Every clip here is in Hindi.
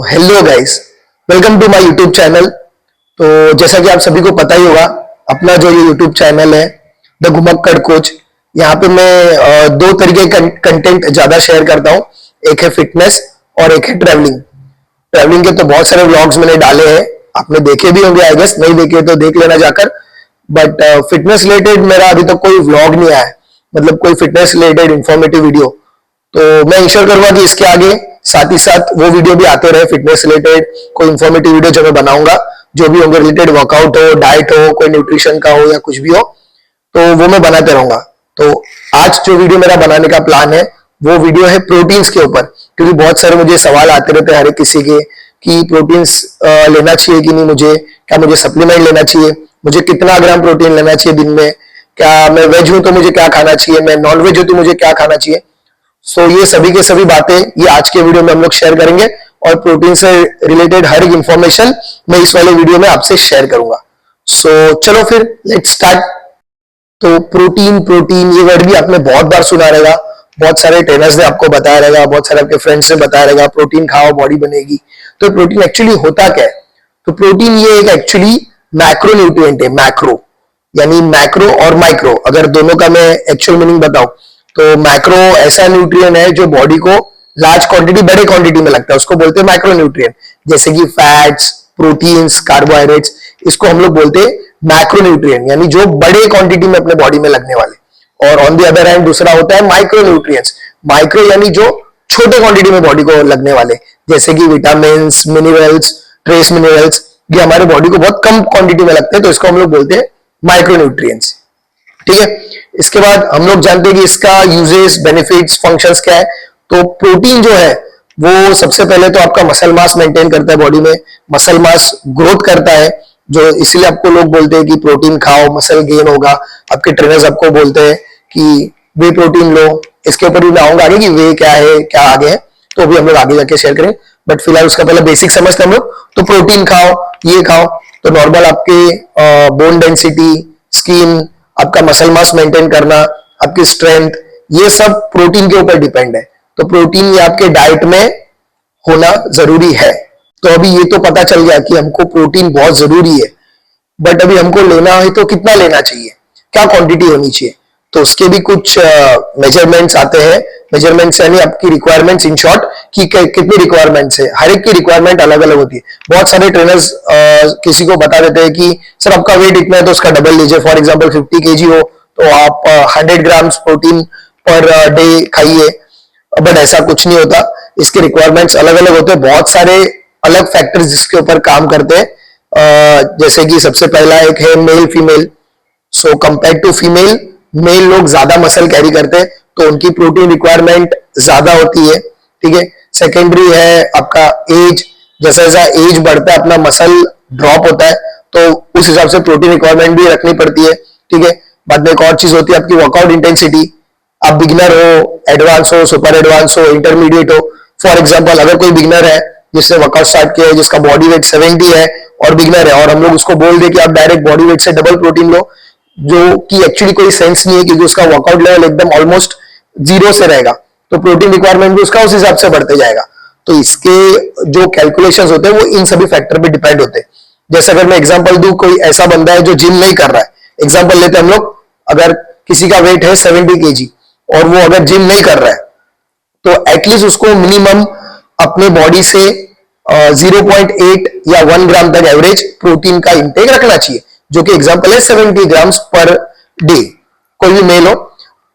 Hello guys, welcome to my YouTube channel. तो जैसा कि आप सभी को पता ही होगा, अपना जो ये यूट्यूब चैनल है द घुमक्कड़ कोच, यहाँ पे मैं दो तरीके का कंटेंट ज्यादा शेयर करता हूँ। एक है फिटनेस और एक है ट्रैवलिंग। ट्रैवलिंग के तो बहुत सारे व्लॉग्स मैंने डाले हैं, आपने देखे भी होंगे आई गेस, नहीं देखे तो देख लेना जाकर। बट फिटनेस रिलेटेड मेरा अभी तक कोई व्लॉग नहीं आया है, मतलब कोई फिटनेस रिलेटेड इंफॉर्मेटिव वीडियो। तो मैं इंश्योर करूंगा कि इसके आगे साथ ही साथ वो वीडियो भी आते रहे, फिटनेस रिलेटेड कोई इंफॉर्मेटिव वीडियो जो मैं बनाऊंगा, जो भी होंगे रिलेटेड, वर्कआउट हो, डाइट हो, कोई न्यूट्रिशन का हो या कुछ भी हो, तो वो मैं बनाते रहूंगा। तो आज जो वीडियो मेरा बनाने का प्लान है वो वीडियो है प्रोटीन्स के ऊपर, क्योंकि बहुत सारे मुझे सवाल आते रहते हैं हर एक किसी के कि प्रोटीन्स लेना चाहिए कि नहीं, मुझे क्या, मुझे सप्लीमेंट लेना चाहिए, मुझे कितना ग्राम प्रोटीन लेना चाहिए दिन में, क्या मैं वेज हूं तो मुझे क्या खाना चाहिए, मैं नॉन वेज हूं तो मुझे क्या खाना चाहिए। सो ये सभी के सभी बातें ये आज के वीडियो में हम लोग शेयर करेंगे, और प्रोटीन से रिलेटेड हर एक इंफॉर्मेशन मैं इस वाले वीडियो में आपसे शेयर करूंगा। सो चलो फिर लेट्स स्टार्ट। तो प्रोटीन प्रोटीन ये वर्ड भी आपने बहुत बार सुना रहेगा, बहुत सारे ट्रेनर्स ने आपको बताया रहेगा, बहुत सारे आपके फ्रेंड्स ने बताया रहेगा प्रोटीन खाओ बॉडी बनेगी। तो प्रोटीन एक्चुअली होता क्या है? तो प्रोटीन ये एक एक्चुअली मैक्रो न्यूट्रिएंट है। मैक्रो यानी मैक्रो और माइक्रो, अगर दोनों का मैं एक्चुअल मीनिंग बताऊं तो मैक्रो ऐसा न्यूट्रिएंट है जो बॉडी को लार्ज क्वांटिटी, बड़े क्वांटिटी में लगता है, उसको बोलते हैं मैक्रो न्यूट्रिएंट। जैसे कि फैट्स, प्रोटीन्स, कार्बोहाइड्रेट्स, इसको हम लोग बोलते हैं मैक्रो न्यूट्रिएंट, यानी जो बड़े क्वांटिटी में अपने बॉडी में लगने वाले। और ऑन द अदर हैंड दूसरा होता है माइक्रो न्यूट्रिएंट्स। माइक्रो यानी जो छोटे क्वांटिटी में बॉडी को लगने वाले, जैसे कि विटामिन, मिनरल्स, ट्रेस मिनरल्स, ये हमारे बॉडी को बहुत कम क्वांटिटी में लगते हैं, तो इसको हम लोग बोलते हैं माइक्रो न्यूट्रिएंट्स। ठीक है, इसके बाद हम लोग जानते हैं कि इसका यूजेस, बेनिफिट्स, फंक्शंस क्या है। तो प्रोटीन जो है वो सबसे पहले तो आपका मसल मास मेंटेन करता है, बॉडी में मसल मास ग्रोथ करता है, जो इसलिए आपको लोग बोलते हैं कि प्रोटीन खाओ मसल गेन होगा। आपके ट्रेनर्स आपको बोलते हैं कि वे प्रोटीन लो। इसके ऊपर भी मैं आऊंगा आगे कि वे क्या है, क्या आगे है, तो अभी हम लोग आगे जाके शेयर करें। बट फिलहाल उसका पहले बेसिक समझते हम लोग। तो प्रोटीन खाओ, ये खाओ, तो नॉर्मल आपके बोन डेंसिटी, स्किन, आपका मसल मास मेंटेन करना, आपकी स्ट्रेंथ, ये सब प्रोटीन के ऊपर डिपेंड है। तो प्रोटीन ये आपके डाइट में होना जरूरी है। तो अभी ये तो पता चल गया कि हमको प्रोटीन बहुत जरूरी है, बट अभी हमको लेना है तो कितना लेना चाहिए, क्या क्वांटिटी होनी चाहिए। तो उसके भी कुछ मेजरमेंट्स आते हैं। मेजरमेंट्स यानी आपकी रिक्वायरमेंट्स, इन शॉर्ट, कि कितनी रिक्वायरमेंट्स है। हर एक की रिक्वायरमेंट अलग अलग होती है। बहुत सारे ट्रेनर्स किसी को बता देते हैं कि सर आपका वेट इतना है तो उसका डबल लीजिए। फॉर एग्जांपल 50 केजी हो तो आप 100 ग्राम्स प्रोटीन पर डे खाइए, बट ऐसा कुछ नहीं होता। इसके रिक्वायरमेंट्स अलग अलग होते हैं, बहुत सारे अलग फैक्टर्स जिसके ऊपर काम करते हैं। जैसे कि सबसे पहला एक है male female. So compare to female, male लोग ज्यादा मसल कैरी करते हैं तो उनकी प्रोटीन रिक्वायरमेंट ज्यादा होती है। ठीक है, सेकेंडरी है आपका एज। जैसा जैसा एज बढ़ता है अपना मसल ड्रॉप होता है, तो उस हिसाब से प्रोटीन रिक्वायरमेंट भी रखनी पड़ती है। ठीक है, बाद में एक और चीज होती है आपकी वर्कआउट इंटेंसिटी। आप बिगिनर हो, एडवांस हो, सुपर एडवांस हो, इंटरमीडिएट हो। फॉर एग्जाम्पल अगर कोई बिगिनर है जिसने वर्कआउट स्टार्ट किया है, जिसका बॉडी वेट 70 है और बिगिनर है, और हम लोग उसको बोल दे कि आप डायरेक्ट बॉडी वेट से डबल प्रोटीन लो, जो कि एक्चुअली कोई सेंस नहीं है, क्योंकि उसका वर्कआउट लेवल एकदम ऑलमोस्ट जीरो से रहेगा, तो प्रोटीन रिक्वायरमेंट भी उसका उस हिसाब से बढ़ते जाएगा। तो इसके जो कैलकुलेशंस होते हैं वो इन सभी फैक्टर पे डिपेंड होते हैं। जैसे अगर मैं एग्जांपल दूं, कोई ऐसा बंदा है जो जिम नहीं कर रहा है, एग्जांपल लेते हैं हम लोग, अगर किसी का वेट है 70 केजी और वो अगर जिम नहीं कर रहा है, तो एटलीस्ट उसको मिनिमम अपने बॉडी से 0.8 या 1 ग्राम तक एवरेज प्रोटीन का इंटेक रखना चाहिए, जो कि एग्जांपल है 70 ग्राम्स पर डे, कोई भी मेल हो।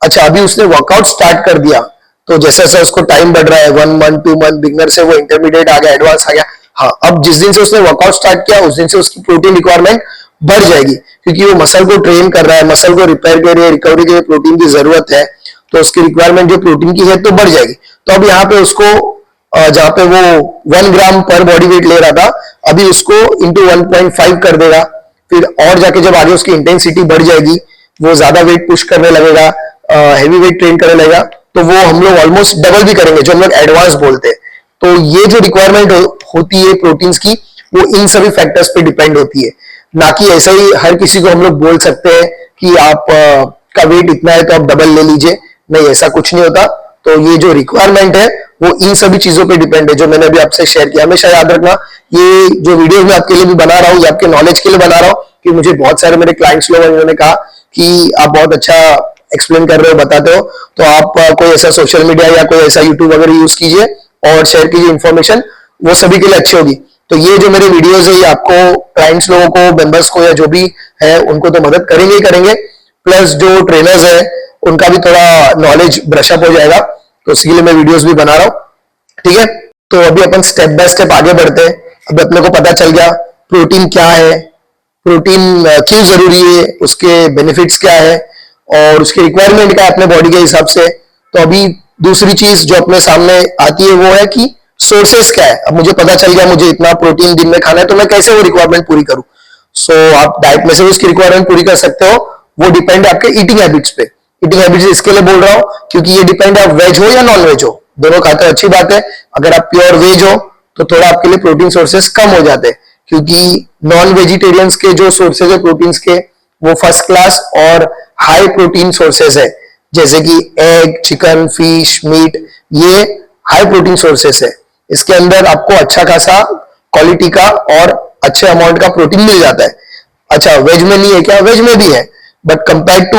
अच्छा, अभी उसने वर्कआउट स्टार्ट कर दिया, तो जैसा जैसा उसको टाइम बढ़ रहा है, 1 मंथ 2 मंथ, बिगनर से वो इंटरमीडिएट आ गया, एडवांस आ गया, हाँ, अब जिस दिन से उसने वर्कआउट स्टार्ट किया उस दिन से उसकी प्रोटीन रिक्वायरमेंट बढ़ जाएगी, क्योंकि वो मसल को ट्रेन कर रहा है, मसल को रिपेयर के लिए, रिकवरी के लिए प्रोटीन की जरूरत है, तो उसकी रिक्वायरमेंट जो प्रोटीन की है तो बढ़ जाएगी। तो अब यहाँ पे उसको जहां पे वो 1 ग्राम पर बॉडी वेट ले रहा था, अभी उसको इंटू 1.5 कर देगा। फिर और जाके जब आगे उसकी इंटेंसिटी बढ़ जाएगी, वो ज्यादा वेट पुश करने लगेगा, हेवी वेट ट्रेन करने लगेगा, तो वो हम लोग ऑलमोस्ट डबल भी करेंगे, जो हम लोग एडवांस बोलते हैं। तो ये जो रिक्वायरमेंट होती है प्रोटीन्स की, वो इन सभी फैक्टर्स पे डिपेंड होती है, ना कि ऐसे ही हर किसी को हम लोग बोल सकते हैं कि आप का वेट इतना है तो आप डबल ले लीजिए। नहीं, ऐसा कुछ नहीं होता। तो ये जो रिक्वायरमेंट है वो इन सभी चीजों पे डिपेंड है जो मैंने अभी आपसे शेयर किया। हमेशा याद रखना, ये जो वीडियो मैं आपके लिए भी बना रहा हूँ, ये आपके नॉलेज के लिए बना रहा हूँ, कि मुझे बहुत सारे मेरे क्लाइंट्स लोग उन्होंने कहा कि आप बहुत अच्छा एक्सप्लेन कर रहे हो, बताते हो, तो आप कोई ऐसा सोशल मीडिया या कोई ऐसा यूट्यूब वगैरह यूज कीजिए और शेयर कीजिए इन्फॉर्मेशन, वो सभी के लिए अच्छी होगी। तो ये जो मेरे वीडियोस है, ये आपको क्लाइंट्स लोगों को, मेंबर्स को या जो भी है उनको तो मदद करेंगे ही करेंगे, प्लस जो ट्रेनर्स है उनका भी थोड़ा नॉलेज ब्रशअप हो जाएगा। तो इसके लिए मैं वीडियोस भी बना रहा हूँ, ठीक है। तो अभी अपन स्टेप बाय स्टेप आगे बढ़ते हैं। अभी अपने को पता चल गया प्रोटीन क्या है, प्रोटीन क्यों जरूरी है, उसके बेनिफिट्स क्या है और उसकी रिक्वायरमेंट क्या है अपने बॉडी के हिसाब से। तो अभी दूसरी चीज जो अपने सामने आती है वो है कि सोर्सेस क्या है। अब मुझे पता चल गया मुझे इतना प्रोटीन दिन में खाना है, तो मैं कैसे वो रिक्वायरमेंट पूरी करूं। सो आप डाइट में से उसकी रिक्वायरमेंट पूरी कर सकते हो, वो डिपेंड है आपके ईटिंग हैबिट्स पे। ईटिंग हैबिट्स इसके लिए बोल रहा हूं क्योंकि ये डिपेंड है आप वेज हो या नॉन वेज हो, दोनों खाते हो अच्छी बात है। अगर आप प्योर वेज हो तो थोड़ा आपके लिए प्रोटीन सोर्सेस कम हो जाते हैं, क्योंकि नॉन वेजिटेरियंस के जो सोर्सेज है प्रोटीन्स के, वो फर्स्ट क्लास और हाई प्रोटीन सोर्सेज है, जैसे कि एग, चिकन, फिश, मीट, ये हाई प्रोटीन सोर्सेस है। इसके अंदर आपको अच्छा खासा क्वालिटी का और अच्छे अमाउंट का प्रोटीन मिल जाता है। अच्छा, वेज में नहीं है क्या? वेज में भी है, but compare to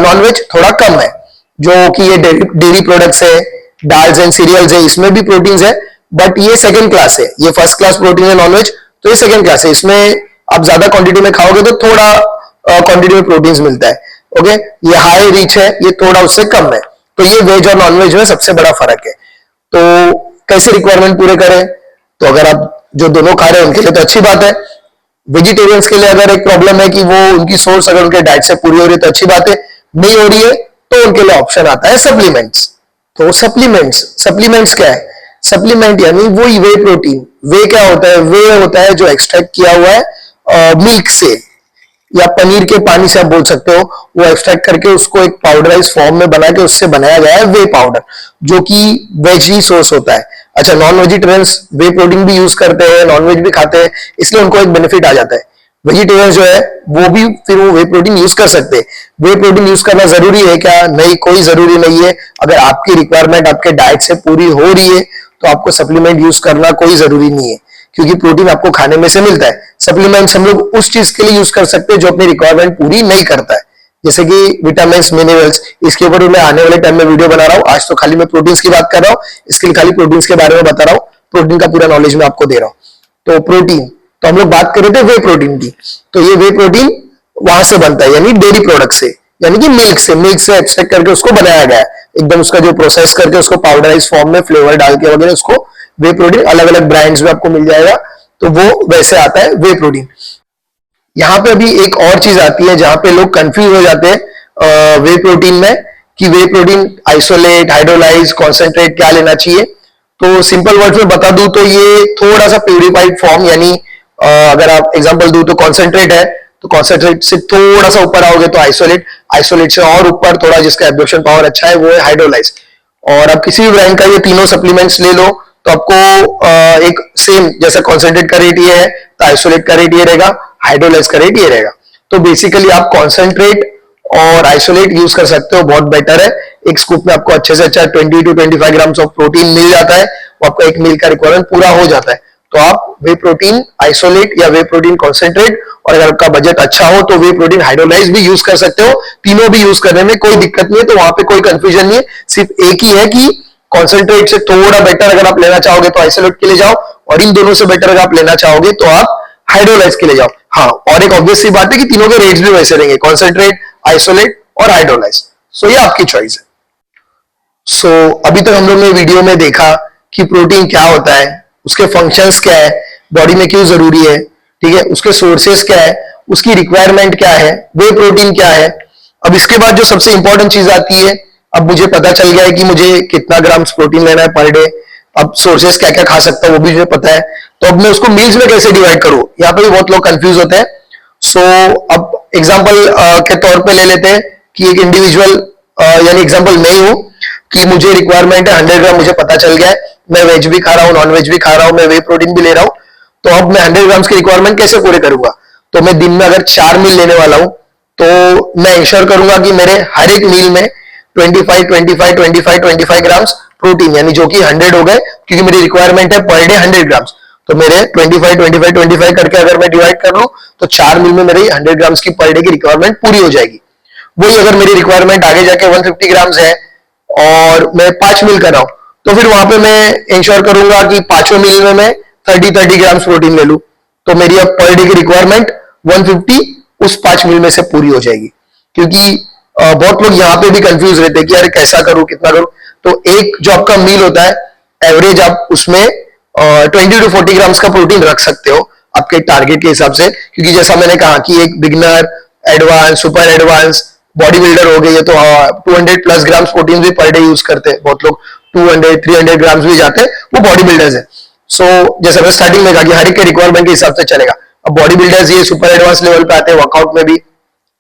non veg थोड़ा कम है। जो कि ये डेयरी प्रोडक्ट्स है, दाल्स एंड सीरियल्स है, इसमें भी प्रोटीन है, बट ये सेकेंड क्लास है। ये फर्स्ट क्लास प्रोटीन है नॉन वेज, तो ये सेकेंड क्लास है। इसमें आप ज्यादा क्वांटिटी में खाओगे तो थोड़ा क्वांटिटी में प्रोटीन मिलता है। ओके, ये हाई रिच है, ये थोड़ा उससे कम है। तो ये वेज और नॉन वेज में सबसे बड़ा फर्क है। तो कैसे रिक्वायरमेंट पूरे करें? तो अगर आप जो दोनों खा रहे हैं उनके लिए तो अच्छी बात है। वेजिटेरियंस के लिए अगर एक प्रॉब्लम है कि वो उनकी सोर्स अगर उनके डाइट से पूरी हो रही है तो अच्छी बात है, नहीं हो रही है तो उनके लिए ऑप्शन आता है सप्लीमेंट्स। तो सप्लीमेंट्स क्या है? सप्लीमेंट यानी वो वे प्रोटीन। वे क्या होता है? वे होता है जो एक्सट्रैक्ट किया हुआ है मिल्क से या पनीर के पानी से आप बोल सकते हो, वो एक्सट्रैक्ट करके उसको एक पाउडराइज फॉर्म में बना के उससे बनाया गया है वे पाउडर, जो कि वेज ही सोर्स होता है। अच्छा, नॉन वेजिटेरियंस वे प्रोटीन भी यूज करते हैं, नॉन वेज भी खाते हैं, इसलिए उनको एक बेनिफिट आ जाता है। वेजिटेरियंस जो है वो भी फिर वो वे प्रोटीन यूज कर सकते हैं। वे प्रोटीन यूज करना जरूरी है क्या? नहीं, कोई जरूरी नहीं है। अगर आपकी रिक्वायरमेंट आपके डाइट से पूरी हो रही है तो आपको सप्लीमेंट यूज करना कोई जरूरी नहीं है, क्योंकि प्रोटीन आपको खाने में से मिलता है। सप्लीमेंट्स हम लोग उस चीज के लिए यूज कर सकते हैं जो अपनी रिक्वायरमेंट पूरी नहीं करता है, जैसे कि विटामिन, मिनरल्स। इसके ऊपर मैं आने वाले टाइम में वीडियो बना रहा हूँ। आज तो खाली मैं प्रोटीन्स की बात कर रहा हूँ, इसके लिए खाली प्रोटीन्स के बारे में बता रहा हूँ, प्रोटीन का पूरा नॉलेज मैं आपको दे रहा हूँ। तो प्रोटीन, तो हम लोग बात कर रहे थे वे प्रोटीन की। तो ये वे प्रोटीन वहां से बनता है, यानी डेयरी प्रोडक्ट से, यानी कि मिल्क से एक्सट्रैक्ट करके उसको बनाया गया है। एकदम उसका जो प्रोसेस करके उसको पाउडराइज फॉर्म में फ्लेवर डाल के वगैरह उसको वे प्रोटीन अलग अलग ब्रांड्स में आपको मिल जाएगा, तो वो वैसे आता है वे प्रोटीन। यहाँ पे अभी एक और चीज आती है जहां पे लोग कंफ्यूज हो जाते हैं वे प्रोटीन में, कि वे प्रोटीन आइसोलेट, हाइड्रोलाइज, कॉन्सेंट्रेट क्या लेना चाहिए। तो सिंपल वर्ड में बता दूं तो ये थोड़ा सा प्यूरिफाइड फॉर्म, यानी अगर आप एग्जांपल दूं तो कॉन्सेंट्रेट है, तो कॉन्सेंट्रेट से थोड़ा सा ऊपर आओगे तो आइसोलेट, आइसोलेट से और ऊपर थोड़ा जिसका एब्जॉर्प्शन पावर अच्छा है वो है हाइड्रोलाइज। और आप किसी भी ब्रांड का ये तीनों सप्लीमेंट्स ले लो तो आपको एक सेम, जैसा कॉन्सेंट्रेट का रेट ये है तो आइसोलेट का रेट ये रहेगा, हाइड्रोलाइज का रेट ये रहेगा। तो बेसिकली आप कॉन्सेंट्रेट और आइसोलेट यूज कर सकते हो, बहुत बेटर है। एक स्कूप में आपको अच्छे से अच्छा 20 to 25 ग्राम्स ऑफ प्रोटीन मिल जाता है, वो आपका एक मील का रिक्वायरमेंट पूरा हो जाता है। तो आप वे प्रोटीन आइसोलेट या वे प्रोटीन कॉन्सेंट्रेट, और अगर आपका बजट अच्छा हो तो वे प्रोटीन हाइड्रोलाइज भी यूज कर सकते हो। तीनों भी यूज करने में कोई दिक्कत नहीं है, तो वहां पे कोई कंफ्यूजन नहीं है। सिर्फ एक ही है कि कॉन्सेंट्रेट से थोड़ा बेटर अगर आप लेना चाहोगे तो आइसोलेट के लिए जाओ, और इन दोनों से बेटर अगर आप लेना चाहोगे तो आप हाइड्रोलाइज के लिए जाओ। हाँ, और एक ऑब्वियस सी बात है कि तीनों के रेट्स भी वैसे रहेंगे, कॉन्सेंट्रेट, आइसोलेट और हाइड्रोलाइज। सो ये आपकी चॉइस है। सो अभी तक हम लोग ने वीडियो में देखा कि प्रोटीन क्या होता है, उसके फंक्शंस क्या है, बॉडी में क्यों जरूरी है, ठीक है, उसके सोर्सेस क्या है, उसकी रिक्वायरमेंट क्या है, वे प्रोटीन क्या है। अब इसके बाद जो सबसे इंपॉर्टेंट चीज आती है, अब मुझे पता चल गया है कि मुझे कितना ग्राम्स प्रोटीन लेना है पर डे, अब सोर्सेस क्या क्या खा सकता हूं वो भी मुझे पता है, तो अब मैं उसको मील्स में कैसे डिवाइड करूं, यहाँ पे भी बहुत लोग कंफ्यूज होते हैं। सो अब एग्जांपल के तौर पे ले लेते हैं कि एक इंडिविजुअल, यानी एग्जांपल मैं ही हूं कि मुझे रिक्वायरमेंट है 100 ग्राम, मुझे पता चल गया है, मैं वेज भी खा रहा हूँ, नॉन वेज भी खा रहा हूँ, मैं वे प्रोटीन भी ले रहा हूँ। तो अब मैं 100 ग्राम्स की रिक्वायरमेंट कैसे पूरे करूंगा? तो मैं दिन में अगर 4 मील लेने वाला हूं तो मैं इंश्योर करूंगा कि मेरे हर एक मील में 25 ग्राम्स प्रोटीन, यानी जो कि 100 हो गए, क्योंकि मेरी रिक्वायरमेंट है पर डे 100 ग्राम्स, तो मेरे 25 25 25 करके अगर मैं डिवाइड कर लूं तो 4 मील में मेरी 100 ग्राम्स की पर डे की रिक्वायरमेंट पूरी हो जाएगी। वही अगर मेरी रिक्वायरमेंट आगे जाके 150 ग्राम्स है और मैं 5 मील कर रहा हूं, तो फिर वहां पे मैं इंश्योर करूंगा कि पांचों मील में मैं 30 ग्राम्स प्रोटीन ले लूं, तो मेरी अब पर डे की रिक्वायरमेंट 150 उस 5 मील में से पूरी हो जाएगी। क्योंकि बहुत लोग यहाँ पे भी कंफ्यूज रहते हैं कि यार कैसा करूं, कितना करूं। तो एक जो आपका मील होता है, एवरेज आप उसमें 20 टू 40 ग्राम्स का प्रोटीन रख सकते हो आपके टारगेट के हिसाब से, क्योंकि जैसा मैंने कहा कि एक beginner, advance, super advance, body builder हो गए, ये तो 200 प्लस ग्राम्स प्रोटीन भी पर डे यूज करते हैं बहुत लोग, 200 300 ग्राम्स भी जाते हैं, वो बॉडी बिल्डर्स है। सो जैसा मैं स्टार्टिंग में कहा कि हर एक के रिक्वायरमेंट के हिसाब से चलेगा। अब बॉडी बिल्डर्स ये सुपर एडवांस लेवल पे आते हैं, वर्कआउट में भी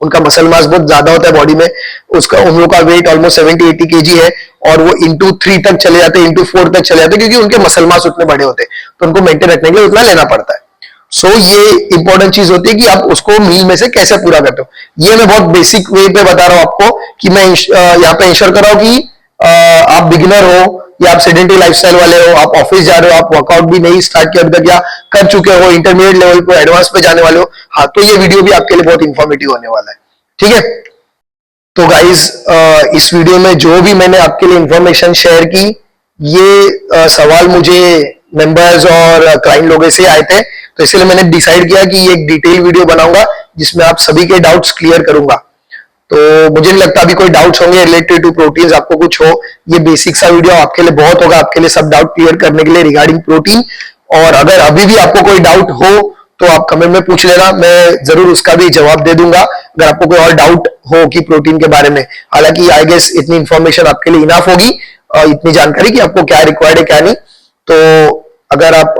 उनका मसल मास बहुत ज्यादा होता है बॉडी में, उसका उन लोगों का वेट ऑलमोस्ट 70-80 केजी है, और वो इंटू 3 तक चले जाते हैं, इंटू 4 तक चले जाते हैं, क्योंकि उनके मसल मास उतने बड़े होते हैं, तो उनको मेंटेन रखने के लिए उतना लेना पड़ता है। सो ये इंपॉर्टेंट चीज होती है कि आप उसको मील में से कैसे पूरा करते हो। ये मैं बहुत बेसिक वे पे बता रहा हूं आपको, कि मैं यहाँ पे इंश्योर कर रहा हूं कि आप बिगिनर हो या आप सेडेंटरी लाइफस्टाइल वाले हो, आप ऑफिस जा रहे हो, आप वर्कआउट भी नहीं स्टार्ट किया अभी तक या कर चुके हो, इंटरमीडिएट लेवल पे एडवांस पे जाने वाले हो, हाँ, तो ये वीडियो भी आपके लिए बहुत इंफॉर्मेटिव होने वाला है। ठीक है, तो गाइज इस वीडियो में जो भी मैंने आपके लिए इंफॉर्मेशन शेयर की, ये सवाल मुझे मेंबर्स और क्लाइंट लोगों से आए थे, तो इसलिए मैंने डिसाइड किया कि ये एक डिटेल वीडियो बनाऊंगा जिसमें आप सभी के डाउट्स क्लियर करूंगा। तो मुझे नहीं लगता अभी कोई डाउट्स होंगे रिलेटेड टू प्रोटीन्स, आपको कुछ हो, ये बेसिक सा वीडियो आपके लिए बहुत होगा, आपके लिए सब डाउट क्लियर करने के लिए रिगार्डिंग प्रोटीन। और अगर अभी भी आपको कोई डाउट हो तो आप कमेंट में पूछ लेना, मैं जरूर उसका भी जवाब दे दूंगा अगर आपको कोई और डाउट हो कि प्रोटीन के बारे में। हालांकि आई गेस इतनी इंफॉर्मेशन आपके लिए इनफ होगी, इतनी जानकारी कि आपको क्या रिक्वायर्ड है क्या नहीं। तो अगर आप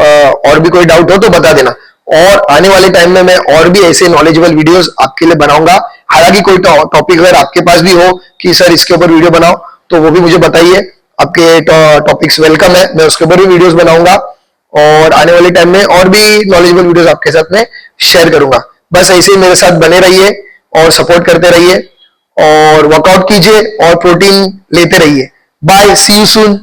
और भी कोई डाउट हो तो बता देना, और आने वाले टाइम में मैं और भी ऐसे नॉलेजेबल वीडियोस आपके लिए बनाऊंगा। हालांकि कोई टॉपिक अगर आपके पास भी हो कि सर इसके ऊपर वीडियो बनाओ, तो वो भी मुझे बताइए, आपके टॉपिक्स वेलकम है, मैं उसके ऊपर भी वीडियोस बनाऊंगा, और आने वाले टाइम में और भी नॉलेजेबल वीडियोस आपके साथ में शेयर करूंगा। बस ऐसे ही मेरे साथ बने रहिए और सपोर्ट करते रहिए, और वर्कआउट कीजिए और प्रोटीन लेते रहिए। Bye, see you soon.